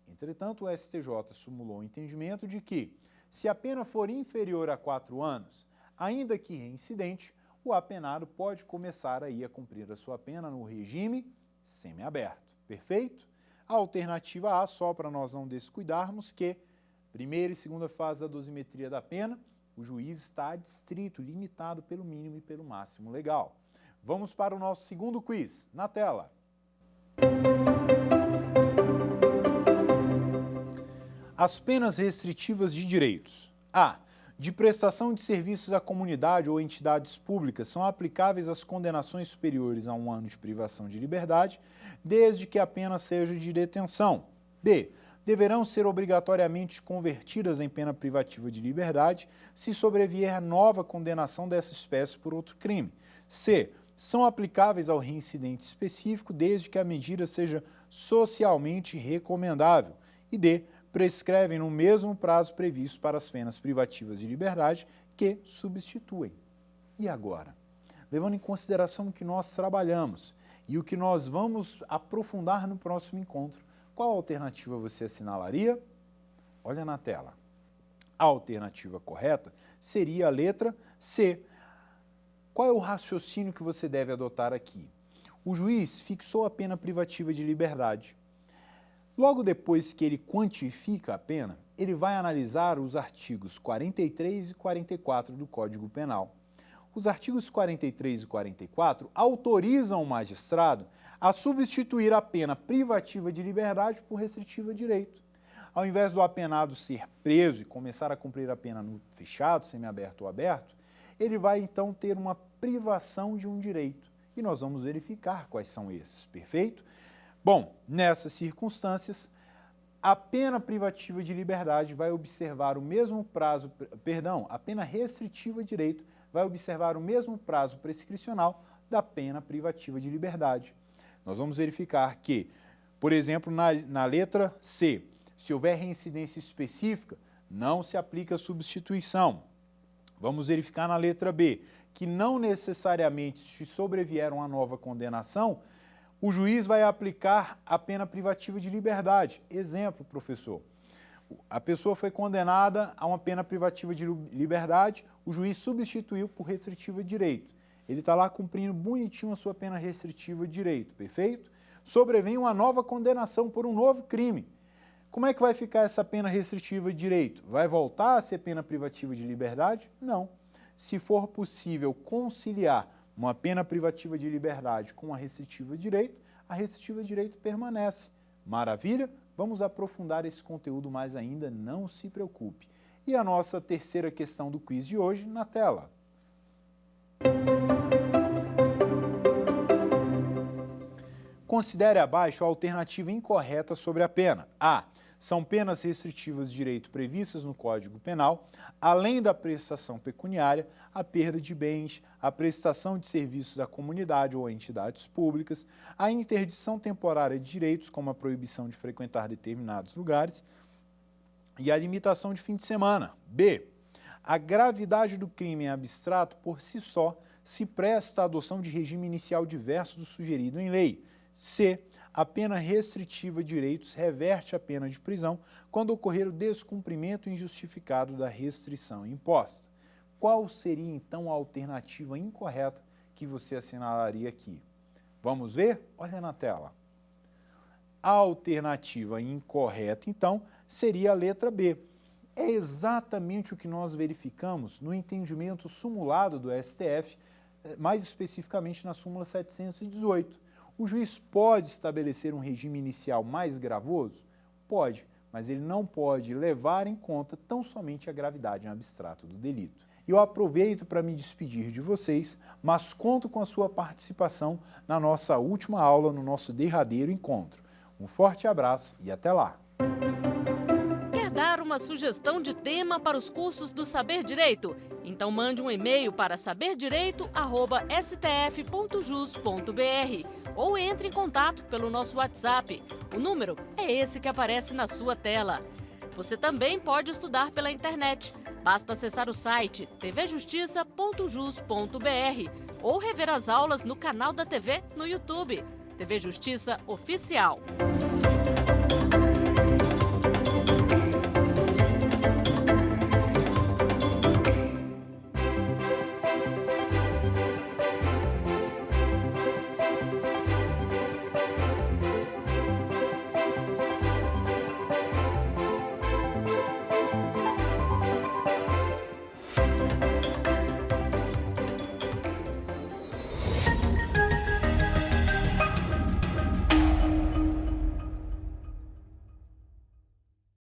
Entretanto, o STJ sumulou o entendimento de que, se a pena for inferior a 4 anos, ainda que reincidente, o apenado pode começar aí a cumprir a sua pena no regime semiaberto. Perfeito? A alternativa A, só para nós não descuidarmos, que primeira e segunda fase da dosimetria da pena, o juiz está adstrito, limitado pelo mínimo e pelo máximo legal. Vamos para o nosso segundo quiz, na tela. As penas restritivas de direitos. A. De prestação de serviços à comunidade ou entidades públicas são aplicáveis às condenações superiores a 1 ano de privação de liberdade, desde que a pena seja de detenção. B. Deverão ser obrigatoriamente convertidas em pena privativa de liberdade se sobrevier nova condenação dessa espécie por outro crime. C. São aplicáveis ao reincidente específico desde que a medida seja socialmente recomendável. E D. Prescrevem no mesmo prazo previsto para as penas privativas de liberdade que substituem. E agora? Levando em consideração o que nós trabalhamos e o que nós vamos aprofundar no próximo encontro, qual alternativa você assinalaria? Olha na tela. A alternativa correta seria a letra C. Qual é o raciocínio que você deve adotar aqui? O juiz fixou a pena privativa de liberdade. Logo depois que ele quantifica a pena, ele vai analisar os artigos 43 e 44 do Código Penal. Os artigos 43 e 44 autorizam o magistrado a substituir a pena privativa de liberdade por restritiva de direito. Ao invés do apenado ser preso e começar a cumprir a pena no fechado, semiaberto ou aberto, ele vai então ter uma privação de um direito. E nós vamos verificar quais são esses, perfeito? Bom, nessas circunstâncias, a pena privativa de liberdade vai observar o mesmo prazo, a pena restritiva de direito vai observar o mesmo prazo prescricional da pena privativa de liberdade. Nós vamos verificar que, por exemplo, na letra C, se houver reincidência específica, não se aplica substituição. Vamos verificar na letra B, que não necessariamente se sobrevier uma nova condenação, o juiz vai aplicar a pena privativa de liberdade. Exemplo, professor, a pessoa foi condenada a uma pena privativa de liberdade, o juiz substituiu por restritiva de direito. Ele está lá cumprindo bonitinho a sua pena restritiva de direito, perfeito? Sobrevém uma nova condenação por um novo crime. Como é que vai ficar essa pena restritiva de direito? Vai voltar a ser pena privativa de liberdade? Não. Se for possível conciliar uma pena privativa de liberdade com a restritiva de direito, a restritiva de direito permanece. Maravilha? Vamos aprofundar esse conteúdo mais ainda, não se preocupe. E a nossa terceira questão do quiz de hoje na tela. Considere abaixo a alternativa incorreta sobre a pena. A. São penas restritivas de direito previstas no Código Penal, além da prestação pecuniária, a perda de bens, a prestação de serviços à comunidade ou a entidades públicas, a interdição temporária de direitos, como a proibição de frequentar determinados lugares, e a limitação de fim de semana. B. A gravidade do crime em abstrato, por si só, se presta à adoção de regime inicial diverso do sugerido em lei. C. A pena restritiva de direitos reverte a pena de prisão quando ocorrer o descumprimento injustificado da restrição imposta. Qual seria, então, a alternativa incorreta que você assinalaria aqui? Vamos ver? Olha na tela. A alternativa incorreta, então, seria a letra B. É exatamente o que nós verificamos no entendimento sumulado do STF, mais especificamente na súmula 718. O juiz pode estabelecer um regime inicial mais gravoso? Pode, mas ele não pode levar em conta tão somente a gravidade em abstrato do delito. Eu aproveito para me despedir de vocês, mas conto com a sua participação na nossa última aula, no nosso derradeiro encontro. Um forte abraço e até lá! Quer dar uma sugestão de tema para os cursos do Saber Direito? Então mande um e-mail para saberdireito@stf.jus.br ou entre em contato pelo nosso WhatsApp. O número é esse que aparece na sua tela. Você também pode estudar pela internet. Basta acessar o site tvjustiça.jus.br ou rever as aulas no canal da TV no YouTube. TV Justiça Oficial.